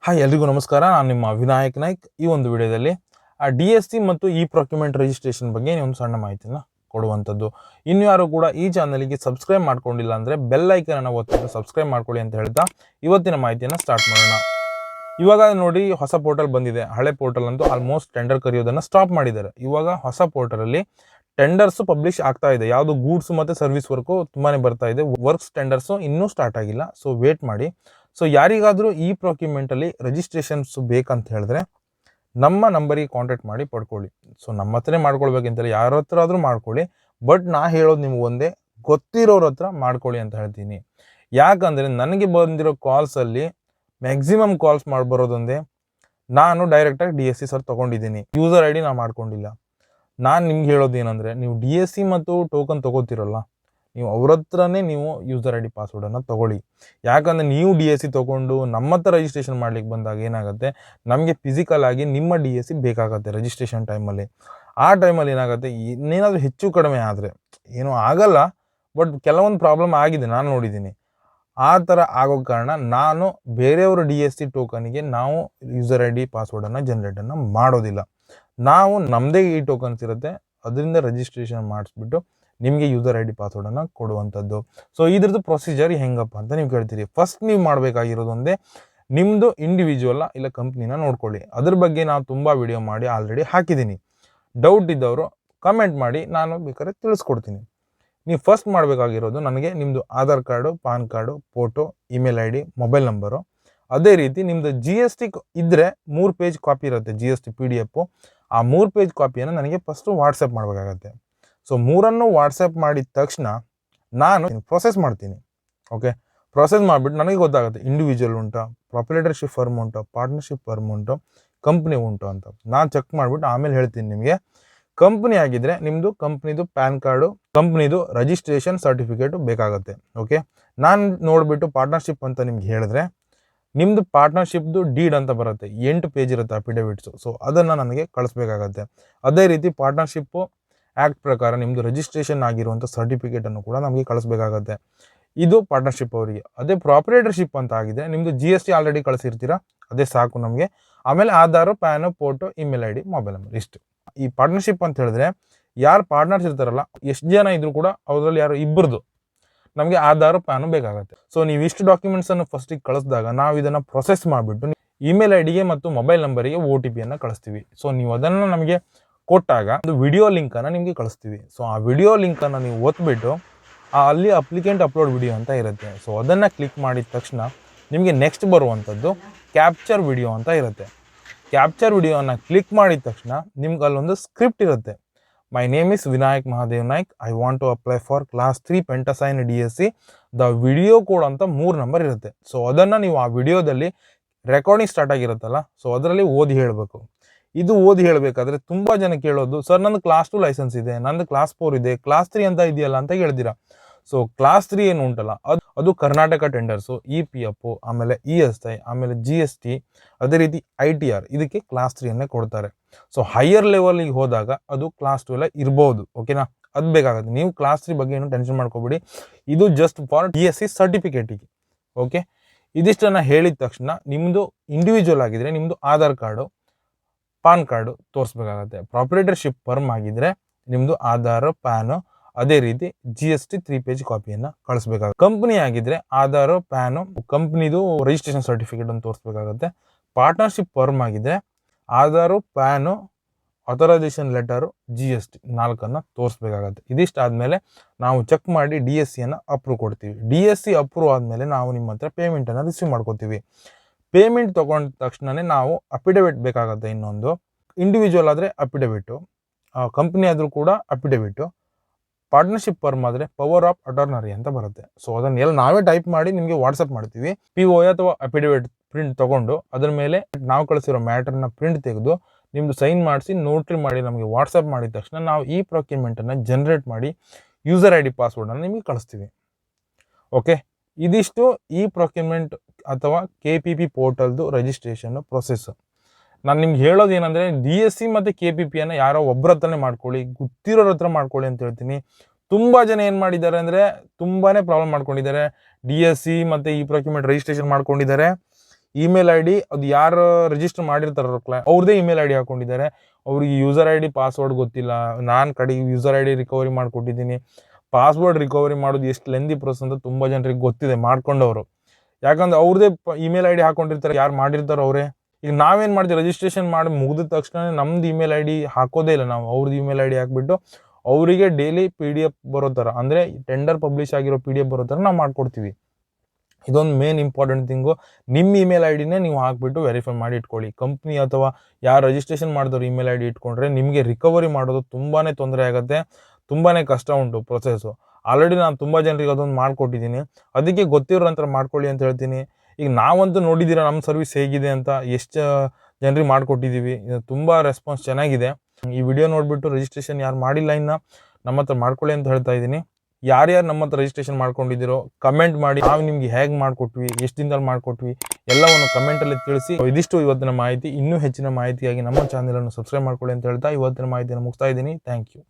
Hi ಎಲ್ರಿಗೂ ನಮಸ್ಕಾರ. ನಾನು ನಿಮ್ಮ ವಿನಾಯಕ್ ನಾಯ್ಕ್. ಈ ಒಂದು ವಿಡಿಯೋದಲ್ಲಿ DSC ಮತ್ತು e-procurement ರಿಜಿಸ್ಟ್ರೇಷನ್ ಬಗ್ಗೆ ಒಂದು ಸಣ್ಣ ಮಾಹಿತಿನ ಕೊಡುವಂಥದ್ದು. ಇನ್ನು ಯಾರು ಕೂಡ ಈ ಚಾನಲ್ಗೆ ಸಬ್ಸ್ಕ್ರೈಬ್ ಮಾಡ್ಕೊಂಡಿಲ್ಲ ಅಂದರೆ ಬೆಲ್ ಐಕನ್ ಅನ್ನು ಒತ್ತಿಟ್ಟು ಸಬ್ಸ್ಕ್ರೈಬ್ ಮಾಡ್ಕೊಳ್ಳಿ ಅಂತ ಹೇಳ್ತಾ ಇವತ್ತಿನ ಮಾಹಿತಿಯನ್ನು ಸ್ಟಾರ್ಟ್ ಮಾಡೋಣ. ಇವಾಗ ನೋಡಿ, ಹೊಸ ಪೋರ್ಟಲ್ ಬಂದಿದೆ. ಹಳೆ ಪೋರ್ಟಲ್ ಅಂತೂ ಆಲ್ಮೋಸ್ಟ್ ಟೆಂಡರ್ ಕರೆಯೋದನ್ನು ಸ್ಟಾಪ್ ಮಾಡಿದ್ದಾರೆ. ಇವಾಗ ಹೊಸ ಪೋರ್ಟಲಲ್ಲಿ ಟೆಂಡರ್ಸ್ ಪಬ್ಲಿಷ್ ಆಗ್ತಾ ಇದೆ. ಯಾವುದು ಗೂಡ್ಸ್ ಮತ್ತು ಸರ್ವಿಸ್ ವರ್ಕು ತುಂಬಾ ಬರ್ತಾ ಇದೆ. ವರ್ಕ್ಸ್ ಟೆಂಡರ್ಸು ಇನ್ನೂ ಸ್ಟಾರ್ಟ್ ಆಗಿಲ್ಲ, ಸೊ ವೇಟ್ ಮಾಡಿ. ಸೊ ಯಾರಿಗಾದರೂ ಈ ಪ್ರೊಕ್ಯೂರ್ಮೆಂಟಲ್ಲಿ ರಿಜಿಸ್ಟ್ರೇಷನ್ಸ್ ಬೇಕಂತ ಹೇಳಿದ್ರೆ ನಮ್ಮ ನಂಬರಿಗೆ ಕಾಂಟ್ಯಾಕ್ಟ್ ಮಾಡಿ ಪಡ್ಕೊಳ್ಳಿ. ಸೊ ನಮ್ಮ ಹತ್ರನೇ ಮಾಡ್ಕೊಳ್ಬೇಕಂತಲ್ಲ, ಯಾರ ಹತ್ರ ಆದರೂ ಮಾಡ್ಕೊಳ್ಳಿ. ಬಟ್ ನಾ ಹೇಳೋದು ನಿಮ್ಗೆ ಒಂದೇ, ಗೊತ್ತಿರೋರ ಹತ್ರ ಮಾಡ್ಕೊಳ್ಳಿ ಅಂತ ಹೇಳ್ತೀನಿ. ಯಾಕಂದರೆ ನನಗೆ ಬಂದಿರೋ ಕಾಲ್ಸಲ್ಲಿ ಮ್ಯಾಕ್ಸಿಮಮ್ ಕಾಲ್ಸ್ ಬರೋದೊಂದೇ, ನಾನು ಡೈರೆಕ್ಟಾಗಿ DSC ಸರ್ ತೊಗೊಂಡಿದ್ದೀನಿ, ಯೂಸರ್ ID ನಾನು ಮಾಡ್ಕೊಂಡಿಲ್ಲ. ನಾನು ನಿಮ್ಗೆ ಹೇಳೋದು ಏನಂದರೆ, ನೀವು DSC ಮತ್ತು ಟೋಕನ್ ತೊಗೋತಿರಲ್ಲ, ನೀವು ಅವ್ರ ಹತ್ರನೇ ನೀವು ಯೂಸರ್ ID ಪಾಸ್ವರ್ಡನ್ನು ತೊಗೊಳ್ಳಿ. ಯಾಕಂದರೆ ನೀವು DSC ತೊಗೊಂಡು ನಮ್ಮ ಹತ್ರ ರಿಜಿಸ್ಟ್ರೇಷನ್ ಮಾಡ್ಲಿಕ್ಕೆ ಬಂದಾಗ ಏನಾಗುತ್ತೆ, ನಮಗೆ ಫಿಸಿಕಲ್ ಆಗಿ ನಿಮ್ಮ DSC ಬೇಕಾಗುತ್ತೆ ರಿಜಿಸ್ಟ್ರೇಷನ್ ಟೈಮಲ್ಲಿ. ಆ ಟೈಮಲ್ಲಿ ಏನಾಗುತ್ತೆ, ಇನ್ನೇನಾದರೂ ಹೆಚ್ಚು ಕಡಿಮೆ ಆದರೆ, ಏನೂ ಆಗಲ್ಲ ಬಟ್ ಕೆಲವೊಂದು ಪ್ರಾಬ್ಲಮ್ ಆಗಿದೆ, ನಾನು ನೋಡಿದ್ದೀನಿ. ಆ ಥರ ಆಗೋ ಕಾರಣ ನಾನು ಬೇರೆಯವರು DSC ಟೋಕನಿಗೆ ನಾವು ಯೂಸರ್ ID ಪಾಸ್ವರ್ಡನ್ನು ಜನ್ರೇಟನ್ನು ಮಾಡೋದಿಲ್ಲ. ನಾವು ನಮ್ಮದೇ ಈ ಟೋಕನ್ಸ್ ಇರುತ್ತೆ, ಅದರಿಂದ ರಿಜಿಸ್ಟ್ರೇಷನ್ ಮಾಡಿಸ್ಬಿಟ್ಟು ನಿಮಗೆ ಯೂಸರ್ ID ಪಾಸ್ವರ್ಡನ್ನು ಕೊಡುವಂಥದ್ದು. ಸೊ ಇದ್ರದ್ದು ಪ್ರೊಸೀಜರ್ ಹೆಂಗಪ್ಪ ಅಂತ ನೀವು ಕೇಳ್ತೀರಿ. ಫಸ್ಟ್ ನೀವು ಮಾಡಬೇಕಾಗಿರೋದು ಒಂದೇ, ನಿಮ್ಮದು ಇಂಡಿವಿಜುವಲ್ಲ ಇಲ್ಲ ಕಂಪ್ನಿನ ನೋಡ್ಕೊಳ್ಳಿ. ಅದ್ರ ಬಗ್ಗೆ ನಾವು ತುಂಬ ವಿಡಿಯೋ ಮಾಡಿ ಆಲ್ರೆಡಿ ಹಾಕಿದ್ದೀನಿ. ಡೌಟ್ ಇದ್ದವರು ಕಮೆಂಟ್ ಮಾಡಿ, ನಾನು ಬೇಕಾದ್ರೆ ತಿಳಿಸ್ಕೊಡ್ತೀನಿ. ನೀವು ಫಸ್ಟ್ ಮಾಡಬೇಕಾಗಿರೋದು, ನನಗೆ ನಿಮ್ಮದು Aadhaar card, PAN card, photo, email ID, mobile number. ಅದೇ ರೀತಿ ನಿಮ್ಮದು GST ಇದ್ದರೆ 3 ಪೇಜ್ ಕಾಪಿ ಇರುತ್ತೆ, GST PDF. ಆ 3 ಪೇಜ್ ಕಾಪಿಯನ್ನು ನನಗೆ ಫಸ್ಟು ವಾಟ್ಸಪ್ ಮಾಡಬೇಕಾಗತ್ತೆ. ಸೊ 3 ವಾಟ್ಸಪ್ ಮಾಡಿದ ತಕ್ಷಣ ನಾನು ಪ್ರೊಸೆಸ್ ಮಾಡ್ತೀನಿ. ಓಕೆ, ಪ್ರೊಸೆಸ್ ಮಾಡಿಬಿಟ್ಟು ನನಗೆ ಗೊತ್ತಾಗುತ್ತೆ ಇಂಡಿವಿಜುವಲ್ ಉಂಟಾ, ಪ್ರಾಪರ್ಟರ್ಶಿಪ್ ಫರ್ಮ್ ಉಂಟು, ಪಾರ್ಟ್ನರ್ಶಿಪ್ ಫರ್ಮ್ ಉಂಟು, ಕಂಪ್ನಿ ಉಂಟು ಅಂತ ನಾನು ಚೆಕ್ ಮಾಡಿಬಿಟ್ಟು ಆಮೇಲೆ ಹೇಳ್ತೀನಿ ನಿಮಗೆ. ಕಂಪ್ನಿ ಆಗಿದ್ದರೆ ನಿಮ್ಮದು ಕಂಪ್ನಿದು ಪ್ಯಾನ್ ಕಾರ್ಡು, ಕಂಪ್ನಿದು ರಿಜಿಸ್ಟ್ರೇಷನ್ ಸರ್ಟಿಫಿಕೇಟು ಬೇಕಾಗುತ್ತೆ. ಓಕೆ, ನಾನು ನೋಡಿಬಿಟ್ಟು ಪಾರ್ಟ್ನರ್ಶಿಪ್ ಅಂತ ನಿಮ್ಗೆ ಹೇಳಿದ್ರೆ, ನಿಮ್ಮದು ಪಾರ್ಟ್ನರ್ಶಿಪ್ದು ಡೀಡ್ ಅಂತ ಬರುತ್ತೆ, 8 ಪೇಜ್ ಇರುತ್ತೆ ಅಫಿಡವಿಟ್ಸು. ಸೊ ಅದನ್ನು ನನಗೆ ಕಳಿಸ್ಬೇಕಾಗತ್ತೆ. ಅದೇ ರೀತಿ ಪಾರ್ಟ್ನರ್ಶಿಪ್ಪು ಆ್ಯಕ್ಟ್ ಪ್ರಕಾರ ನಿಮ್ಮದು ರಿಜಿಸ್ಟ್ರೇಷನ್ ಆಗಿರುವಂಥ ಸರ್ಟಿಫಿಕೇಟನ್ನು ಕೂಡ ನಮಗೆ ಕಳಿಸ್ಬೇಕಾಗತ್ತೆ. ಇದು ಪಾರ್ಟ್ನರ್ಶಿಪ್ ಅವರಿಗೆ. ಅದೇ ಪ್ರಾಪರೇಟರ್ಶಿಪ್ ಅಂತ ಆಗಿದೆ, ನಿಮ್ಮದು GST ಆಲ್ರೆಡಿ ಕಳಿಸಿರ್ತೀರ, ಅದೇ ಸಾಕು ನಮಗೆ. ಆಮೇಲೆ Aadhaar, pan, photo, email ID, mobile number, ಇಷ್ಟು. ಈ ಪಾರ್ಟ್ನರ್ಶಿಪ್ ಅಂತ ಹೇಳಿದ್ರೆ ಯಾರು ಪಾರ್ಟ್ನರ್ಸ್ ಇರ್ತಾರಲ್ಲ, ಎಷ್ಟು ಜನ ಇದ್ರೂ ಕೂಡ ಅದರಲ್ಲಿ ಯಾರು ಇಬ್ಬರದು ನಮಗೆ ಆಧಾರು, ಪ್ಯಾನು ಬೇಕಾಗುತ್ತೆ. ಸೊ ನೀವು ಇಷ್ಟು ಡಾಕ್ಯುಮೆಂಟ್ಸನ್ನು ಫಸ್ಟಿಗೆ ಕಳಿಸಿದಾಗ ನಾವು ಇದನ್ನು ಪ್ರೊಸೆಸ್ ಮಾಡಿಬಿಟ್ಟು ಇಮೇಲ್ IDಗೆ ಮತ್ತು ಮೊಬೈಲ್ ನಂಬರಿಗೆ OTPಯನ್ನು ಕಳಿಸ್ತೀವಿ. ಸೊ ನೀವು ಅದನ್ನು ನಮಗೆ ಕೊಟ್ಟಾಗ ಒಂದು ವಿಡಿಯೋ ಲಿಂಕನ್ನು ನಿಮಗೆ ಕಳಿಸ್ತೀವಿ. ಸೊ ಆ ವಿಡಿಯೋ ಲಿಂಕನ್ನು ನೀವು ಒತ್ಬಿಟ್ಟು ಅಲ್ಲಿ ಅಪ್ಲಿಕೆಂಟ್ ಅಪ್ಲೋಡ್ ವಿಡಿಯೋ ಅಂತ ಇರುತ್ತೆ. ಸೊ ಅದನ್ನು ಕ್ಲಿಕ್ ಮಾಡಿದ ತಕ್ಷಣ ನಿಮಗೆ ನೆಕ್ಸ್ಟ್ ಬರುವಂಥದ್ದು ಕ್ಯಾಪ್ಚರ್ ವಿಡಿಯೋ ಅಂತ ಇರುತ್ತೆ. ಕ್ಯಾಪ್ಚರ್ ವಿಡಿಯೋನ ಕ್ಲಿಕ್ ಮಾಡಿದ ತಕ್ಷಣ ನಿಮ್ಗೆ ಅಲ್ಲೊಂದು ಸ್ಕ್ರಿಪ್ಟ್ ಇರುತ್ತೆ. My name is Vinayak Mahadev Naik, I want to apply for class 3 ಪೆಂಟಾಸೈನ್ DSC. ದ ವಿಡಿಯೋ ಕೋಡ್ ಅಂತ 3 ನಂಬರ್ ಇರುತ್ತೆ. ಸೊ ಅದನ್ನು ನೀವು ಆ ವಿಡಿಯೋದಲ್ಲಿ ರೆಕಾರ್ಡಿಂಗ್ ಸ್ಟಾರ್ಟ್ ಆಗಿರುತ್ತಲ್ಲ, ಸೊ ಅದರಲ್ಲಿ ಓದಿ ಹೇಳಬೇಕು. ಇದು ಓದಿ ಹೇಳಬೇಕಾದ್ರೆ ತುಂಬ ಜನ ಕೇಳೋದು, ಸರ್ ನಂದು ಕ್ಲಾಸ್ 2 ಲೈಸೆನ್ಸ್ ಇದೆ, ನಂದು ಕ್ಲಾಸ್ 4 ಇದೆ, ಕ್ಲಾಸ್ 3 ಅಂತ ಇದೆಯಲ್ಲ ಅಂತ ಹೇಳ್ತೀರಾ. ಸೊ ಕ್ಲಾಸ್ 3 ಏನು ಉಂಟಲ್ಲ, ಅದು ಕರ್ನಾಟಕ ಟೆಂಡರ್ಸು, EPF, ಆಮೇಲೆ ESI, ಆಮೇಲೆ GST, ಅದೇ ರೀತಿ ITR, ಇದಕ್ಕೆ ಕ್ಲಾಸ್ 3 ಕೊಡ್ತಾರೆ. ಸೊ ಹೈಯರ್ ಲೆವೆಲಿಗೆ ಹೋದಾಗ ಅದು ಕ್ಲಾಸ್ 2 ಎಲ್ಲ ಇರ್ಬೋದು. ಓಕೆನಾ, ಅದು ಬೇಕಾಗುತ್ತೆ. ನೀವು ಕ್ಲಾಸ್ 3 ಬಗ್ಗೆ ಏನು ಟೆನ್ಷನ್ ಮಾಡ್ಕೋಬೇಡಿ, ಇದು ಜಸ್ಟ್ ಫಾರ್ DSC ಸರ್ಟಿಫಿಕೇಟಿಗೆ. ಓಕೆ, ಇದಿಷ್ಟನ್ನು ಹೇಳಿದ ತಕ್ಷಣ ನಿಮ್ಮದು ಇಂಡಿವಿಜುವಲ್ ಆಗಿದ್ರೆ ನಿಮ್ಮದು ಆಧಾರ್ ಕಾರ್ಡು, ಪಾನ್ ಕಾರ್ಡು ತೋರಿಸ್ಬೇಕಾಗತ್ತೆ. ಪ್ರಾಪರೇಟರ್ಶಿಪ್ ಫರ್ಮ್ ಆಗಿದ್ದರೆ ನಿಮ್ಮದು ಆಧಾರು, ಪ್ಯಾನು, ಅದೇ ರೀತಿ GST 3 ಪೇಜ್ ಕಾಪಿಯನ್ನು ಕಳಿಸ್ಬೇಕಾಗುತ್ತೆ. ಕಂಪ್ನಿ ಆಗಿದ್ದರೆ ಆಧಾರು, ಪ್ಯಾನು, ಕಂಪ್ನಿದು ರಿಜಿಸ್ಟ್ರೇಷನ್ ಸರ್ಟಿಫಿಕೇಟನ್ನು ತೋರಿಸ್ಬೇಕಾಗತ್ತೆ. ಪಾರ್ಟ್ನರ್ಶಿಪ್ ಫರ್ಮ್ ಆಗಿದ್ದರೆ Aadhaar, pan, authorisation letter, GST 4 ತೋರಿಸ್ಬೇಕಾಗತ್ತೆ. ಇದಿಷ್ಟಾದಮೇಲೆ ನಾವು ಚೆಕ್ ಮಾಡಿ DSCಯನ್ನು ಅಪ್ರೂವ್ ಕೊಡ್ತೀವಿ. DSC ಅಪ್ರೂವ್ ಆದಮೇಲೆ ನಾವು ನಿಮ್ಮ ಹತ್ರ ಪೇಮೆಂಟನ್ನು ರಿಸೀವ್ ಮಾಡ್ಕೋತೀವಿ. ಪೇಮೆಂಟ್ ತೊಗೊಂಡ ತಕ್ಷಣವೇ ನಾವು ಅಫಿಡವಿಟ್ ಬೇಕಾಗುತ್ತೆ. ಇನ್ನೊಂದು ಇಂಡಿವಿಜುವಲ್ ಆದರೆ ಅಫಿಡವಿಟು, ಕಂಪ್ನಿ ಆದರೂ ಕೂಡ ಅಫಿಡವಿಟು, ಪಾರ್ಟ್ನರ್ಶಿಪ್ ಫರ್ಮ್ ಆದರೆ ಪವರ್ ಆಫ್ ಅಟಾರ್ನರಿ ಅಂತ ಬರುತ್ತೆ. ಸೊ ಅದನ್ನೆಲ್ಲ ನಾವೇ ಟೈಪ್ ಮಾಡಿ ನಿಮಗೆ ವಾಟ್ಸಪ್ ಮಾಡ್ತೀವಿ. POA ಅಥವಾ ಅಫಿಡವಿಟ್ ಪ್ರಿಂಟ್ ತೊಗೊಂಡು ಅದ್ರ ಮೇಲೆ ನಾವು ಕಳಿಸಿರೋ ಮ್ಯಾಟರ್ನ ಪ್ರಿಂಟ್ ತೆಗೆದು ನಿಮ್ಮದು ಸೈನ್ ಮಾಡಿಸಿ ನೋಟ್ರಿ ಮಾಡಿ ನಮಗೆ ವಾಟ್ಸಪ್ ಮಾಡಿದ ತಕ್ಷಣ ನಾವು ಈ ಪ್ರೊಕ್ಯೂರ್ಮೆಂಟನ್ನು ಜನ್ರೇಟ್ ಮಾಡಿ ಯೂಸರ್ ID ಪಾಸ್ವರ್ಡನ್ನು ನಿಮಗೆ ಕಳಿಸ್ತೀವಿ. ಓಕೆ, ಇದಿಷ್ಟು ಈ ಪ್ರೊಕ್ಯೂರ್ಮೆಂಟ್ ಅಥವಾ KPP ಪೋರ್ಟಲ್ದು ರಿಜಿಸ್ಟ್ರೇಷನ್ ಪ್ರೊಸೆಸ್ಸು. ನಾನು ನಿಮ್ಗೆ ಹೇಳೋದು ಏನಂದರೆ, DSC ಮತ್ತು KPPಯನ್ನು ಯಾರೋ ಒಬ್ಬರ ಹತ್ರನೇ ಮಾಡ್ಕೊಳ್ಳಿ, ಗೊತ್ತಿರೋರ ಹತ್ರ ಮಾಡ್ಕೊಳ್ಳಿ ಅಂತ ಹೇಳ್ತೀನಿ. ತುಂಬ ಜನ ಏನು ಮಾಡಿದ್ದಾರೆ ಅಂದರೆ ತುಂಬಾ ಪ್ರಾಬ್ಲಮ್ ಮಾಡ್ಕೊಂಡಿದ್ದಾರೆ. DSC ಮತ್ತು e-procurement ರಿಜಿಸ್ಟ್ರೇಷನ್ ಮಾಡ್ಕೊಂಡಿದ್ದಾರೆ. ಇಮೇಲ್ ಐ ಡಿ ಅದು ಯಾರು ರಿಜಿಸ್ಟರ್ ಮಾಡಿರ್ತಾರೋ ಅವ್ರದೇ ಇಮೇಲ್ ಐ ಡಿ ಹಾಕೊಂಡಿದ್ದಾರೆ. ಅವ್ರಿಗೆ ಯೂಸರ್ ಐ ಡಿ ಪಾಸ್ವರ್ಡ್ ಗೊತ್ತಿಲ್ಲ. ನಾನು ಕಡೆಗೆ ಯೂಸರ್ ಐ ಡಿ ರಿಕವರಿ ಮಾಡಿಕೊಟ್ಟಿದ್ದೀನಿ. ಪಾಸ್ವರ್ಡ್ ರಿಕವರಿ ಮಾಡೋದು ಎಷ್ಟು ಲೆಂದಿ ಪ್ರೋಸೆಸ್ ಅಂತ ತುಂಬ ಜನರಿಗೆ ಗೊತ್ತಿದೆ ಮಾಡ್ಕೊಂಡವರು. ಯಾಕಂದ್ರೆ ಅವ್ರದೇ ಇಮೇಲ್ ಐ ಡಿ ಹಾಕೊಂಡಿರ್ತಾರೆ, ಯಾರು ಮಾಡಿರ್ತಾರೋ ಅವರೇ. ಈಗ ನಾವೇನು ಮಾಡ್ತೀವಿ, ರಿಜಿಸ್ಟ್ರೇಷನ್ ಮಾಡಿ ಮುಗಿದ ತಕ್ಷಣ ನಮ್ದು ಇಮೇಲ್ ಐ ಡಿ ಹಾಕೋದೇ ಇಲ್ಲ. ನಾವು ಅವ್ರದ್ದು ಇಮೇಲ್ ಐ ಡಿ ಹಾಕ್ಬಿಟ್ಟು ಅವರಿಗೆ ಡೈಲಿ PDF ಬರೋ ಥರ, ಅಂದರೆ ಟೆಂಡರ್ ಪಬ್ಲಿಷ್ ಆಗಿರೋ PDF ಬರೋ ಥರ ನಾವು ಮಾಡ್ಕೊಡ್ತೀವಿ. ಇದೊಂದು ಮೇನ್ ಇಂಪಾರ್ಟೆಂಟ್ ಥಿಂಗು. ನಿಮ್ಮ ಇಮೇಲ್ ಐ ಡಿನೇ ನೀವು ಹಾಕ್ಬಿಟ್ಟು ವೆರಿಫೈ ಮಾಡಿ ಇಟ್ಕೊಳ್ಳಿ. ಕಂಪ್ನಿ ಅಥವಾ ಯಾರು ರಿಜಿಸ್ಟ್ರೇಷನ್ ಮಾಡಿದವ್ರು ಇಮೇಲ್ ಐ ಡಿ ಇಟ್ಕೊಂಡ್ರೆ ನಿಮಗೆ ರಿಕವರಿ ಮಾಡೋದು ತುಂಬಾ ತೊಂದರೆ ಆಗುತ್ತೆ, ತುಂಬಾ ಕಷ್ಟ ಉಂಟು ಪ್ರೊಸೆಸ್ಸು. ಆಲ್ರೆಡಿ ನಾನು ತುಂಬ ಜನರಿಗೆ ಅದೊಂದು ಮಾಡಿಕೊಟ್ಟಿದ್ದೀನಿ. ಅದಕ್ಕೆ ಗೊತ್ತಿರೋ ನಂತರ ಮಾಡ್ಕೊಳ್ಳಿ ಅಂತ ಹೇಳ್ತೀನಿ. ಈಗ ನಾವಂತೂ ನೋಡಿದ್ದೀರಾ ನಮ್ಮ ಸರ್ವಿಸ್ ಹೇಗಿದೆ ಅಂತ, ಎಷ್ಟು ಜನರಿಗೆ ಮಾಡಿಕೊಟ್ಟಿದ್ದೀವಿ. ತುಂಬ ರೆಸ್ಪಾನ್ಸ್ ಚೆನ್ನಾಗಿದೆ. ಈ ವಿಡಿಯೋ ನೋಡಿಬಿಟ್ಟು ರಿಜಿಸ್ಟ್ರೇಷನ್ ಯಾರು ಮಾಡಿಲ್ಲ ಇನ್ನು ನಮ್ಮ ಹತ್ರ ಮಾಡ್ಕೊಳ್ಳಿ ಅಂತ ಹೇಳ್ತಾ ಇದ್ದೀನಿ. ಯಾರ್ಯಾರು ನಮ್ಮ ಹತ್ರ ರಿಜಿಸ್ಟ್ರೇಷನ್ ಮಾಡ್ಕೊಂಡಿದ್ದೀರೋ ಕಮೆಂಟ್ ಮಾಡಿ. ನಾವು ನಿಮ್ಗೆ ಹೇಗೆ ಮಾಡಿಕೊಟ್ವಿ, ಎಷ್ಟು ದಿನದಲ್ಲಿ ಮಾಡಿಕೊಟ್ವಿ ಎಲ್ಲವನ್ನು ಕಮೆಂಟಲ್ಲಿ ತಿಳಿಸಿ. ಇದಿಷ್ಟು ಇವತ್ತಿನ ಮಾಹಿತಿ. ಇನ್ನೂ ಹೆಚ್ಚಿನ ಮಾಹಿತಿಯಾಗಿ ನಮ್ಮ ಚಾನಲನ್ನು ಸಬ್ಸ್ಕ್ರೈಬ್ ಮಾಡ್ಕೊಳ್ಳಿ ಅಂತ ಹೇಳ್ತಾ ಇವತ್ತಿನ ಮಾಹಿತಿಯನ್ನು ಮುಗಿಸ್ತಾ ಇದ್ದೀನಿ. Thank you.